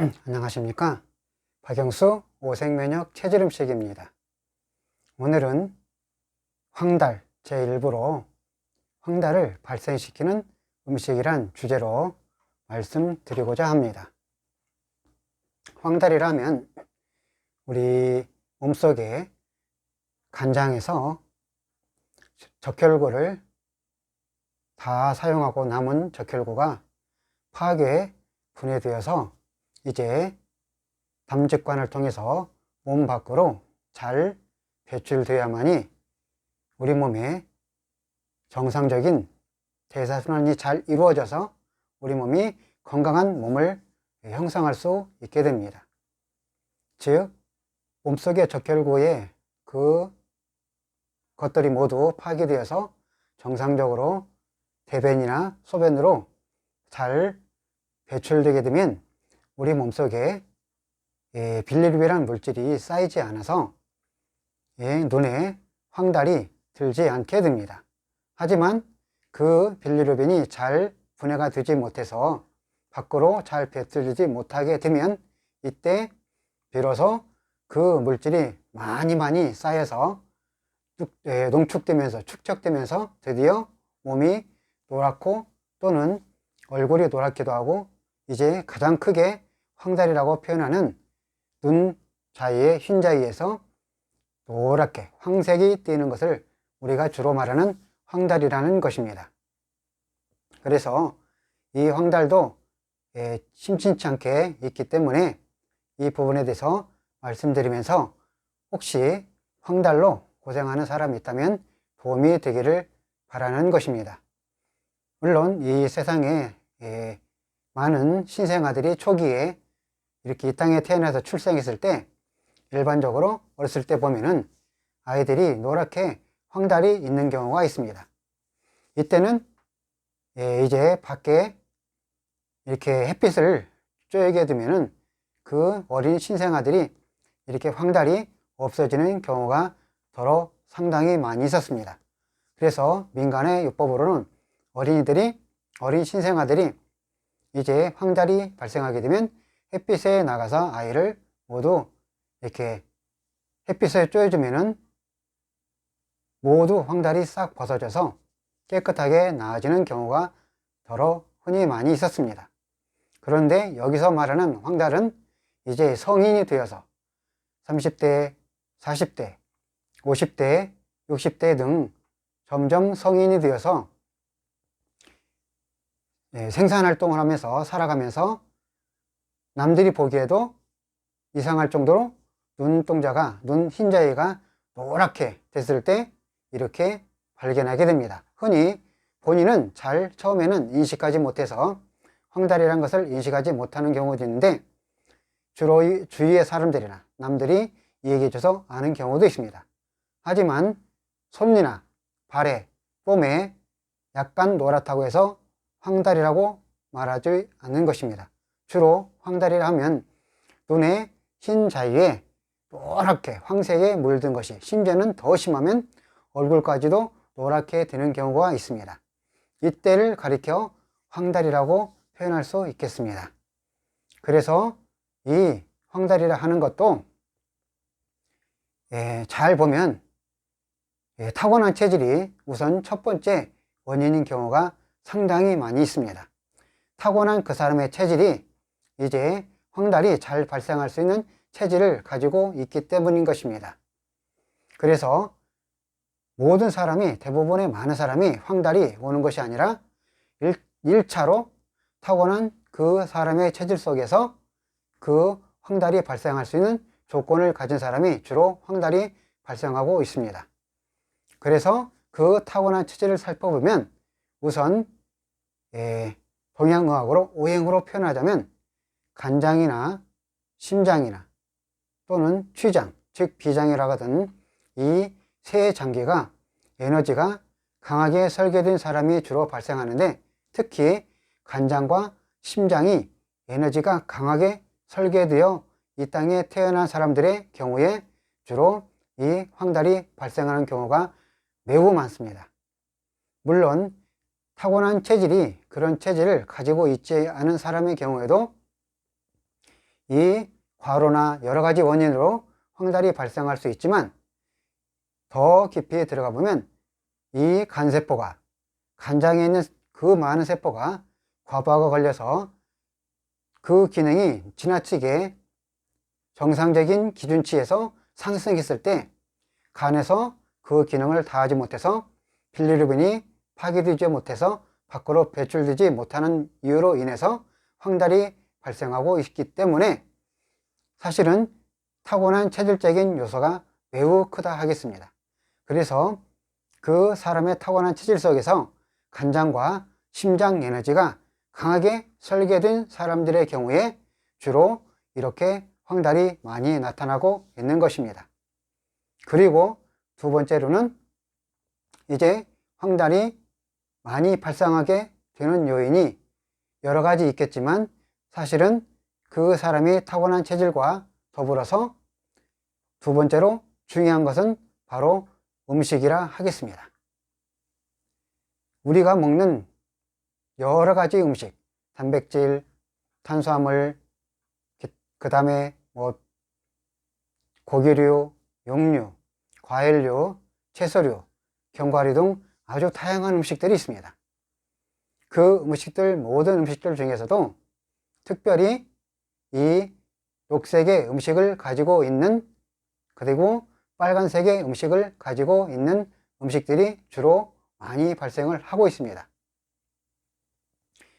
안녕하십니까. 박영수 오색면역 체질음식입니다. 오늘은 황달 제1부로 황달을 발생시키는 음식이란 주제로 말씀드리고자 합니다. 황달이라면 우리 몸속에 간장에서 적혈구를 다 사용하고 남은 적혈구가 파괴 분해되어서 이제 담즙관을 통해서 몸 밖으로 잘 배출되어야만이 우리 몸에 정상적인 대사순환이 잘 이루어져서 우리 몸이 건강한 몸을 형성할 수 있게 됩니다. 즉, 몸속의 적혈구의 그 것들이 모두 파괴되어서 정상적으로 대변이나 소변으로 잘 배출되게 되면 우리 몸속에 빌리루빈이라는 물질이 쌓이지 않아서 눈에 황달이 들지 않게 됩니다. 하지만 그 빌리루빈이 잘 분해가 되지 못해서 밖으로 잘 배출되지 못하게 되면 이때 비로소 그 물질이 많이 쌓여서 농축되면서 축적되면서 드디어 몸이 노랗고 또는 얼굴이 노랗기도 하고 이제 가장 크게 황달이라고 표현하는 눈 사이의 흰 사이에서 노랗게 황색이 띄는 것을 우리가 주로 말하는 황달이라는 것입니다. 그래서 이 황달도 심심치 않게 있기 때문에 이 부분에 대해서 말씀드리면서 혹시 황달로 고생하는 사람이 있다면 도움이 되기를 바라는 것입니다. 물론 이 세상에 많은 신생아들이 초기에 이렇게 이 땅에 태어나서 출생했을 때 일반적으로 어렸을 때 보면은 아이들이 노랗게 황달이 있는 경우가 있습니다. 이때는 이제 밖에 이렇게 햇빛을 쬐게 되면은 그 어린 신생아들이 이렇게 황달이 없어지는 경우가 더러 상당히 많이 있었습니다. 그래서 민간의 요법으로는 어린 신생아들이 이제 황달이 발생하게 되면 햇빛에 나가서 아이를 모두 이렇게 햇빛에 쬐주면은 모두 황달이 싹 벗어져서 깨끗하게 나아지는 경우가 더러 흔히 많이 있었습니다. 그런데 여기서 말하는 황달은 이제 성인이 되어서 30대, 40대, 50대, 60대 등 점점 성인이 되어서 생산활동을 하면서 살아가면서 남들이 보기에도 이상할 정도로 눈동자가, 눈 흰자위가 노랗게 됐을 때 이렇게 발견하게 됩니다. 흔히 본인은 잘 처음에는 인식하지 못해서 황달이라는 것을 인식하지 못하는 경우도 있는데 주로 주위의 사람들이나 남들이 얘기해 줘서 아는 경우도 있습니다. 하지만 손이나 발에, 뽐에 약간 노랗다고 해서 황달이라고 말하지 않는 것입니다. 주로 황달이라 하면 눈에 흰 자위에 노랗게 황색에 물든 것이, 심지어는 더 심하면 얼굴까지도 노랗게 되는 경우가 있습니다. 이때를 가리켜 황달이라고 표현할 수 있겠습니다. 그래서 이 황달이라 하는 것도 잘 보면 타고난 체질이 우선 첫 번째 원인인 경우가 상당히 많이 있습니다. 타고난 그 사람의 체질이 이제 황달이 잘 발생할 수 있는 체질을 가지고 있기 때문인 것입니다. 그래서 모든 사람이, 대부분의 많은 사람이 황달이 오는 것이 아니라 1차로 타고난 그 사람의 체질 속에서 그 황달이 발생할 수 있는 조건을 가진 사람이 주로 황달이 발생하고 있습니다. 그래서 그 타고난 체질을 살펴보면 우선 동양의학으로 오행으로 표현하자면 간장이나 심장이나 또는 취장, 즉 비장이라고 하던 이 세 장기가 에너지가 강하게 설계된 사람이 주로 발생하는데 특히 간장과 심장이 에너지가 강하게 설계되어 이 땅에 태어난 사람들의 경우에 주로 이 황달이 발생하는 경우가 매우 많습니다. 물론 타고난 체질이 그런 체질을 가지고 있지 않은 사람의 경우에도 이 과로나 여러 가지 원인으로 황달이 발생할 수 있지만 더 깊이 들어가 보면 이 간세포가, 간장에 있는 그 많은 세포가 과부하가 걸려서 그 기능이 지나치게 정상적인 기준치에서 상승했을 때 간에서 그 기능을 다하지 못해서 빌리루빈이 파괴되지 못해서 밖으로 배출되지 못하는 이유로 인해서 황달이 발생하고 있기 때문에 사실은 타고난 체질적인 요소가 매우 크다 하겠습니다. 그래서 그 사람의 타고난 체질 속에서 간장과 심장 에너지가 강하게 설계된 사람들의 경우에 주로 이렇게 황달이 많이 나타나고 있는 것입니다. 그리고 두 번째로는 이제 황달이 많이 발생하게 되는 요인이 여러 가지 있겠지만 사실은 그 사람이 타고난 체질과 더불어서 두 번째로 중요한 것은 바로 음식이라 하겠습니다. 우리가 먹는 여러 가지 음식, 단백질, 탄수화물, 그 다음에 고기류, 육류, 과일류, 채소류, 견과류 등 아주 다양한 음식들이 있습니다. 그 음식들, 모든 음식들 중에서도 특별히 이 녹색의 음식을 가지고 있는, 그리고 빨간색의 음식을 가지고 있는 음식들이 주로 많이 발생을 하고 있습니다.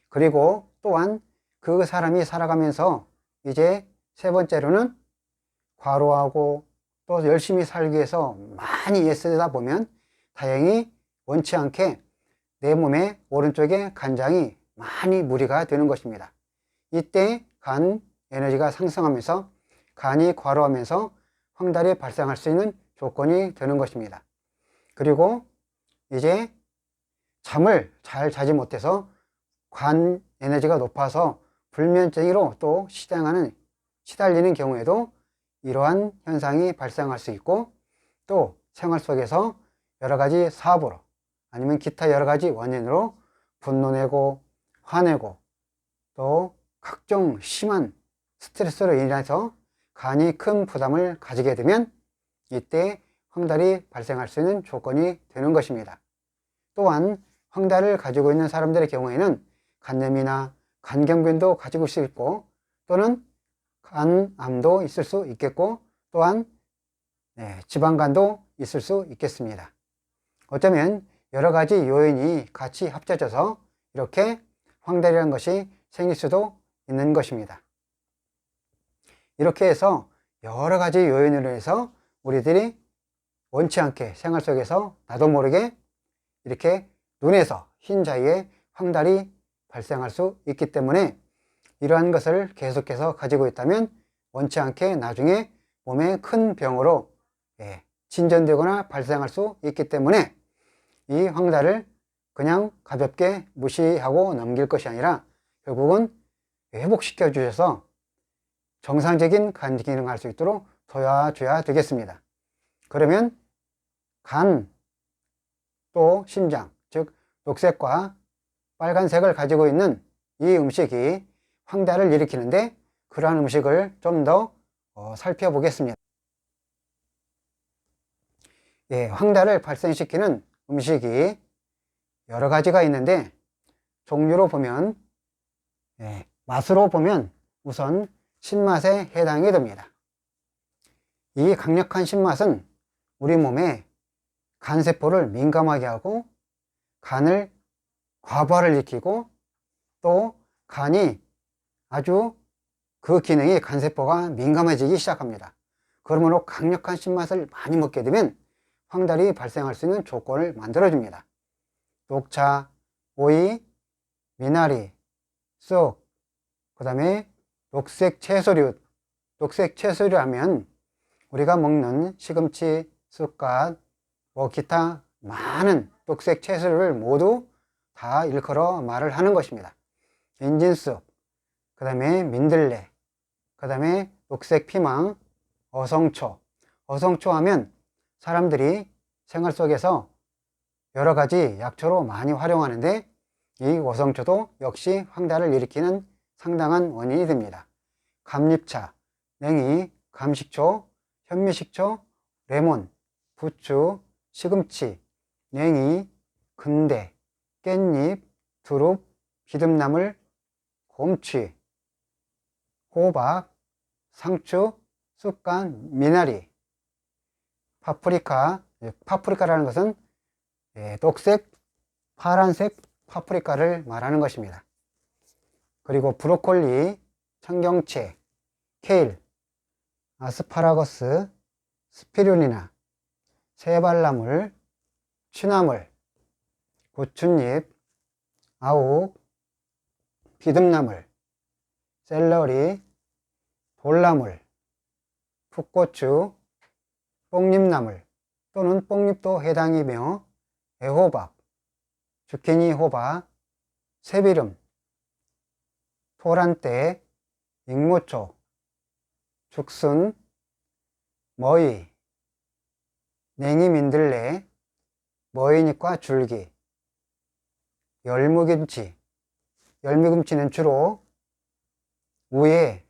그리고 또한 그 사람이 살아가면서 이제 세 번째로는 과로하고 또 열심히 살기 위해서 많이 애쓰다 보면 다행히 원치 않게 내 몸의 오른쪽에 간장이 많이 무리가 되는 것입니다. 이때 간 에너지가 상승하면서 간이 과로하면서 황달이 발생할 수 있는 조건이 되는 것입니다. 그리고 이제 잠을 잘 자지 못해서 간 에너지가 높아서 불면증으로 또 시달리는 경우에도 이러한 현상이 발생할 수 있고, 또 생활 속에서 여러 가지 사고로 아니면 기타 여러 가지 원인으로 분노내고 화내고 또 각종 심한 스트레스로 인해서 간이 큰 부담을 가지게 되면 이때 황달이 발생할 수 있는 조건이 되는 것입니다. 또한 황달을 가지고 있는 사람들의 경우에는 간염이나 간경변도 가지고 있을 수 있고, 또는 간암도 있을 수 있겠고, 또한 지방간도 있을 수 있겠습니다. 어쩌면 여러 가지 요인이 같이 합쳐져서 이렇게 황달이라는 것이 생길 수도 있는 것입니다. 이렇게 해서 여러 가지 요인으로 해서 우리들이 원치 않게 생활 속에서 나도 모르게 이렇게 눈에서 흰자위에 황달이 발생할 수 있기 때문에 이러한 것을 계속해서 가지고 있다면 원치 않게 나중에 몸에 큰 병으로 진전되거나 발생할 수 있기 때문에 이 황달을 그냥 가볍게 무시하고 넘길 것이 아니라 결국은 회복시켜 주셔서 정상적인 간 기능을 할 수 있도록 도와줘야 되겠습니다. 그러면 간, 또 심장, 즉 녹색과 빨간색을 가지고 있는 이 음식이 황달을 일으키는데, 그러한 음식을 좀 더 살펴보겠습니다. 황달을 발생시키는 음식이 여러 가지가 있는데, 종류로 보면 맛으로 보면 우선 신맛에 해당이 됩니다. 이 강력한 신맛은 우리 몸에 간세포를 민감하게 하고 간을 과부하를 일으키고, 또 간이 아주 그 기능이 간세포가 민감해지기 시작합니다. 그러므로 강력한 신맛을 많이 먹게 되면 황달이 발생할 수 있는 조건을 만들어줍니다. 녹차, 오이, 미나리, 쑥, 그 다음에 녹색 채소류 하면 우리가 먹는 시금치, 쑥갓, 기타 많은 녹색 채소를 모두 다 일컬어 말을 하는 것입니다. 인진쑥, 그 다음에 민들레, 그 다음에 녹색 피망, 어성초 하면 사람들이 생활 속에서 여러 가지 약초로 많이 활용하는데, 이 어성초도 역시 황달을 일으키는 상당한 원인이 됩니다. 감잎차, 냉이, 감식초, 현미식초, 레몬, 부추, 시금치, 냉이, 근대, 깻잎, 두릅, 비듬나물, 곰취, 호박, 상추, 쑥간, 미나리, 파프리카. 파프리카라는 것은 녹색, 파란색 파프리카를 말하는 것입니다. 그리고 브로콜리, 청경채, 케일, 아스파라거스, 스피루리나, 세발나물, 취나물, 고춧잎, 아욱, 비듬나물, 샐러리, 돌나물, 풋고추, 뽕잎나물 또는 뽕잎도 해당이며 애호박, 주키니 호박, 새비름, 토란대, 익모초, 죽순, 머위, 냉이 민들레, 머위잎과 줄기, 열무김치. 열무김치는 주로 우에,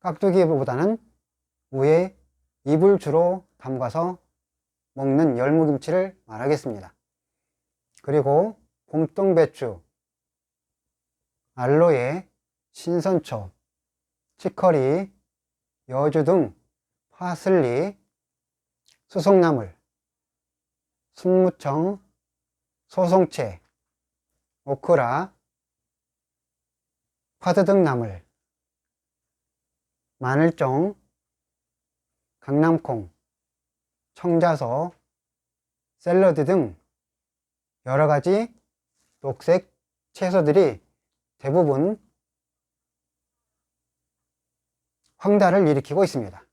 깍두기보다는 우에 잎을 주로 담가서 먹는 열무김치를 말하겠습니다. 그리고 봄동배추, 알로에, 신선초, 치커리, 여주 등 파슬리, 수송나물, 순무청, 소송채, 오크라, 파드등나물, 마늘종, 강낭콩, 청자소, 샐러드 등 여러가지 녹색 채소들이 대부분 황달을 일으키고 있습니다.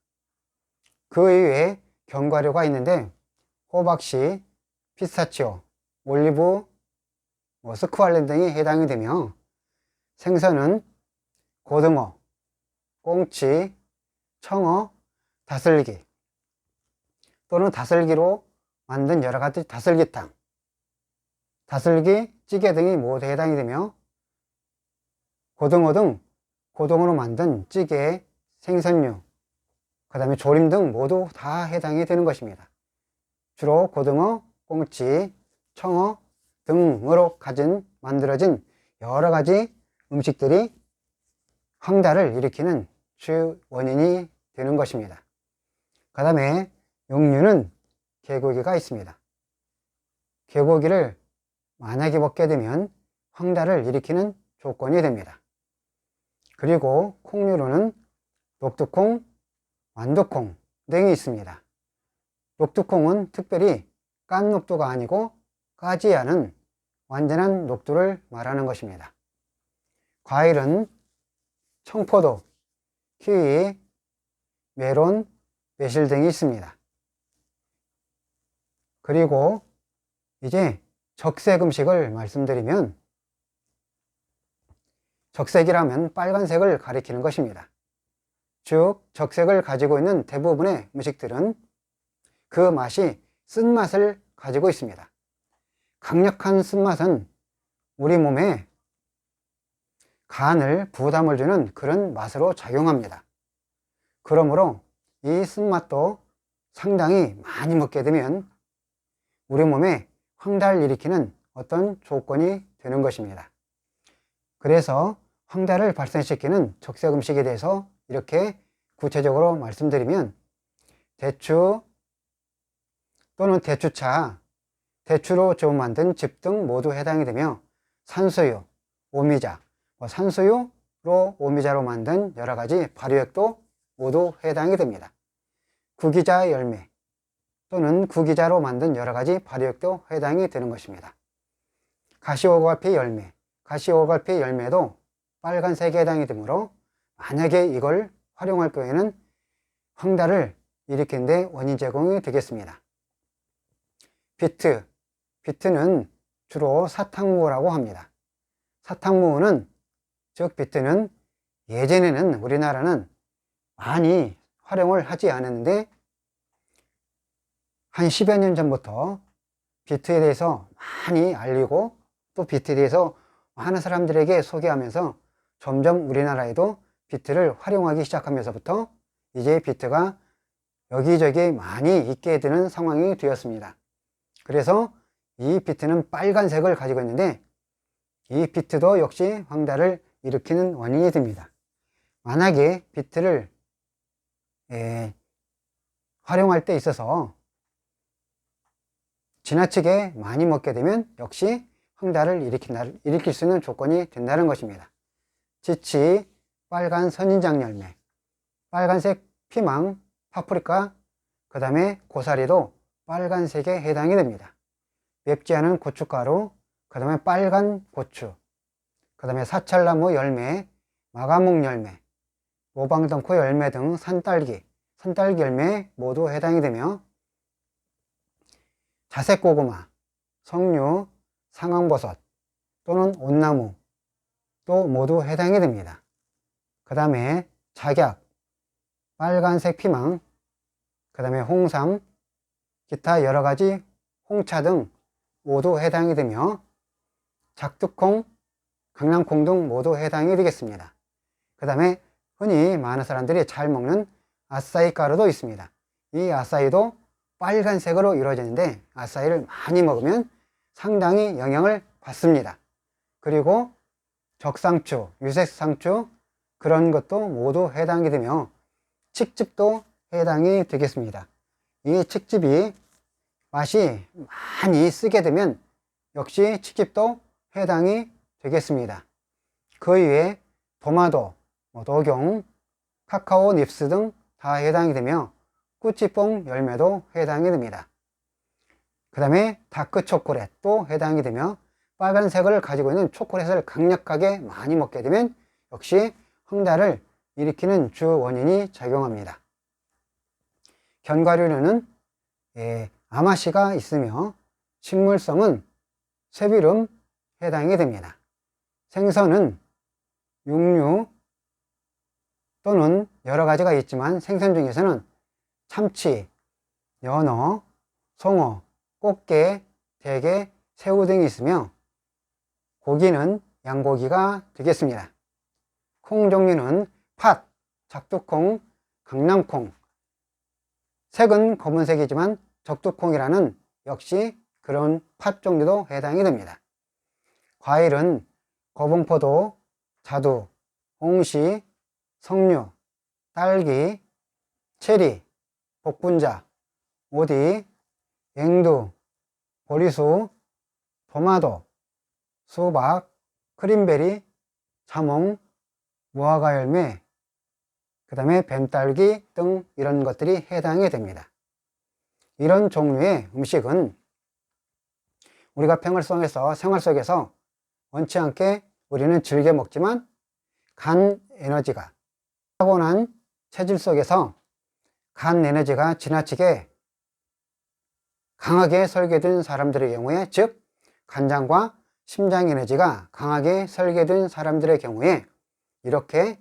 그 이외에 견과류가 있는데 호박씨, 피스타치오, 올리브, 스쿠알렌 등이 해당이 되며 생선은 고등어, 꽁치, 청어, 다슬기 또는 다슬기로 만든 여러가지 다슬기탕, 다슬기, 찌개 등이 모두 해당이 되며 고등어 등 고등어로 만든 찌개, 생선류, 그 다음에 조림 등 모두 다 해당이 되는 것입니다. 주로 고등어, 꽁치, 청어 등으로 만들어진 여러가지 음식들이 황달을 일으키는 주 원인이 되는 것입니다. 그 다음에 육류는 개고기가 있습니다. 개고기를 만약에 먹게 되면 황달을 일으키는 조건이 됩니다. 그리고 콩류로는 녹두콩, 완두콩 등이 있습니다. 녹두콩은 특별히 깐 녹두가 아니고 까지 않은 완전한 녹두를 말하는 것입니다. 과일은 청포도, 키위, 메론, 매실 등이 있습니다. 그리고 이제 적색 음식을 말씀드리면 적색이라면 빨간색을 가리키는 것입니다. 즉 적색을 가지고 있는 대부분의 음식들은 그 맛이 쓴맛을 가지고 있습니다. 강력한 쓴맛은 우리 몸에 간을 부담을 주는 그런 맛으로 작용합니다. 그러므로 이 쓴맛도 상당히 많이 먹게 되면 우리 몸에 황달을 일으키는 어떤 조건이 되는 것입니다. 그래서 황달을 발생시키는 적색 음식에 대해서 이렇게 구체적으로 말씀드리면 대추 또는 대추차, 대추로 좀 만든 즙 등 모두 해당이 되며 산수유, 오미자, 산수유로 오미자로 만든 여러가지 발효액도 모두 해당이 됩니다. 구기자 열매 또는 구기자로 만든 여러가지 발효액도 해당이 되는 것입니다. 가시오갈피 열매, 가시오갈피 열매도 빨간색에 해당이 되므로 만약에 이걸 활용할 경우에는 황달을 일으키는 데 원인 제공이 되겠습니다. 비트, 비트는 주로 사탕무라고 합니다. 사탕무는 즉 비트는 예전에는 우리나라는 많이 활용을 하지 않았는데 한 10여 년 전부터 비트에 대해서 많이 알리고 또 비트에 대해서 많은 사람들에게 소개하면서 점점 우리나라에도 비트를 활용하기 시작하면서부터 이제 비트가 여기저기 많이 있게 되는 상황이 되었습니다. 그래서 이 비트는 빨간색을 가지고 있는데 이 비트도 역시 황달을 일으키는 원인이 됩니다. 만약에 비트를 활용할 때 있어서 지나치게 많이 먹게 되면 역시 황달을 일으킬 수 있는 조건이 된다는 것입니다. 지치, 빨간 선인장 열매, 빨간색 피망, 파프리카, 그 다음에 고사리도 빨간색에 해당이 됩니다. 맵지 않은 고춧가루, 그 다음에 빨간 고추, 그 다음에 사찰나무 열매, 마가목 열매, 모방덩코 열매 등 산딸기 열매 모두 해당이 되며 자색고구마, 석류, 상황버섯 또는 온나무 또 모두 해당이 됩니다. 그 다음에 작약, 빨간색 피망, 그 다음에 홍삼, 기타 여러가지 홍차 등 모두 해당이 되며 작두콩, 강낭콩 등 모두 해당이 되겠습니다. 그 다음에 흔히 많은 사람들이 잘 먹는 아싸이 가루도 있습니다. 이 아싸이도 빨간색으로 이루어지는데 아싸이를 많이 먹으면 상당히 영향을 받습니다. 그리고 적상추, 유색상추 그런 것도 모두 해당이 되며 칡즙도 해당이 되겠습니다. 이 칡즙이 맛이 많이 쓰게 되면 역시 칡즙도 해당이 되겠습니다. 그 이외에 도마도, 녹용, 카카오 닙스 등 다 해당이 되며 꾸치뽕 열매도 해당이 됩니다. 그 다음에 다크 초콜릿도 해당이 되며 빨간색을 가지고 있는 초콜릿을 강력하게 많이 먹게 되면 역시 황달을 일으키는 주 원인이 작용합니다. 견과류는 아마시가 있으며 식물성은 쇠비름 해당이 됩니다. 생선은 육류 또는 여러 가지가 있지만 생선 중에서는 참치, 연어, 송어, 꽃게, 대게, 새우 등이 있으며 고기는 양고기가 되겠습니다. 콩 종류는 팥, 작두콩, 강낭콩, 색은 검은색이지만 적두콩이라는 역시 그런 팥 종류도 해당이 됩니다. 과일은 거봉포도, 자두, 홍시, 석류, 딸기, 체리, 복분자, 오디, 앵두, 보리수, 도마도, 수박, 크림베리, 자몽, 무화과 열매, 그 다음에 뱀딸기 등 이런 것들이 해당이 됩니다. 이런 종류의 음식은 우리가 생활 속에서 원치 않게 우리는 즐겨 먹지만 간 에너지가 타고난 체질 속에서 간 에너지가 지나치게 강하게 설계된 사람들의 경우에, 즉 간장과 심장 에너지가 강하게 설계된 사람들의 경우에 이렇게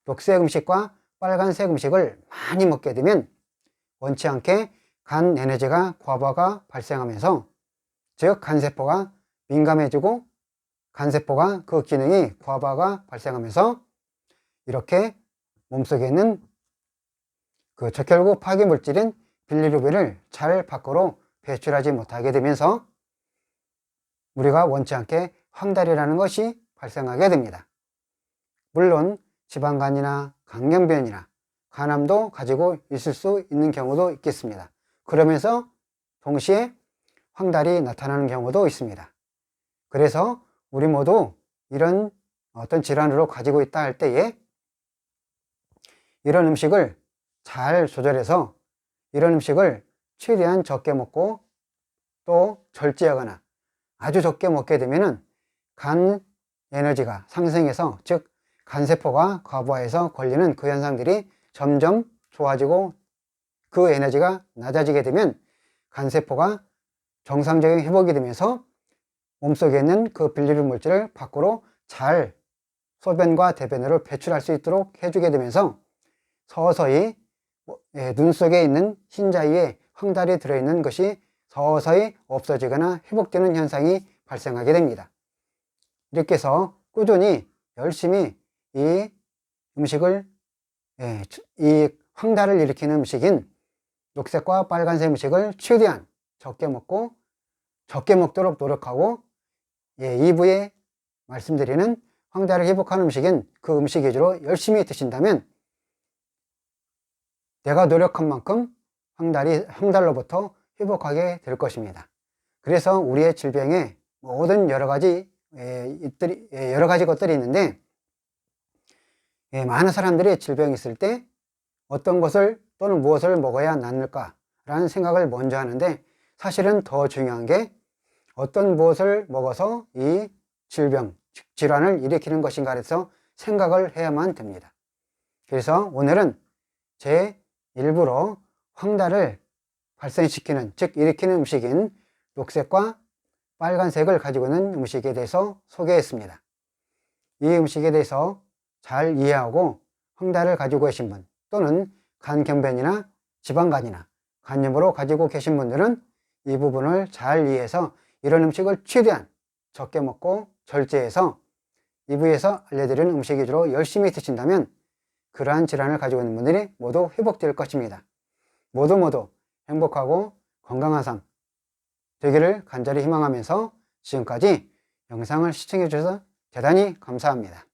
녹색 음식과 빨간색 음식을 많이 먹게 되면 원치 않게 간 에너지가 과부하가 발생하면서, 즉 간세포가 민감해지고 간세포가 그 기능이 과부하가 발생하면서 이렇게 몸속에 있는 그 적혈구 파괴 물질인 빌리루빈을 잘 밖으로 배출하지 못하게 되면서 우리가 원치 않게 황달이라는 것이 발생하게 됩니다. 물론 지방간이나 강경변이나 간암도 가지고 있을 수 있는 경우도 있겠습니다. 그러면서 동시에 황달이 나타나는 경우도 있습니다. 그래서 우리 모두 이런 어떤 질환으로 가지고 있다 할 때에 이런 음식을 잘 조절해서 이런 음식을 최대한 적게 먹고 또 절제하거나 아주 적게 먹게 되면은 간 에너지가 상승해서, 즉 간세포가 과부하해서 걸리는 그 현상들이 점점 좋아지고 그 에너지가 낮아지게 되면 간세포가 정상적인 회복이 되면서 몸속에 있는 그 빌리루빈 물질을 밖으로 잘 소변과 대변으로 배출할 수 있도록 해주게 되면서 서서히 눈 속에 있는 흰자위에 황달이 들어있는 것이 서서히 없어지거나 회복되는 현상이 발생하게 됩니다. 이렇게 해서 꾸준히 열심히 이 음식을, 이 황달을 일으키는 음식인 녹색과 빨간색 음식을 최대한 적게 먹고 적게 먹도록 노력하고, 2부에 말씀드리는 황달을 회복하는 음식인 그 음식 위주로 열심히 드신다면 내가 노력한 만큼 황달로부터 회복하게 될 것입니다. 그래서 우리의 질병에 모든 여러 가지 것들이 있는데, 많은 사람들이 질병이 있을 때 어떤 것을 또는 무엇을 먹어야 낫을까 라는 생각을 먼저 하는데, 사실은 더 중요한 게 어떤 무엇을 먹어서 이 질병, 질환을 일으키는 것인가 해서 생각을 해야만 됩니다. 그래서 오늘은 제 일부러 황달을 발생시키는, 즉 일으키는 음식인 녹색과 빨간색을 가지고 있는 음식에 대해서 소개했습니다. 이 음식에 대해서 잘 이해하고 황달을 가지고 계신 분, 또는 간경변이나 지방간이나 간염으로 가지고 계신 분들은 이 부분을 잘 이해해서 이런 음식을 최대한 적게 먹고 절제해서 2부에서 알려드리는 음식 위주로 열심히 드신다면 그러한 질환을 가지고 있는 분들이 모두 회복될 것입니다. 모두 행복하고 건강한 삶 되기를 간절히 희망하면서 지금까지 영상을 시청해 주셔서 대단히 감사합니다.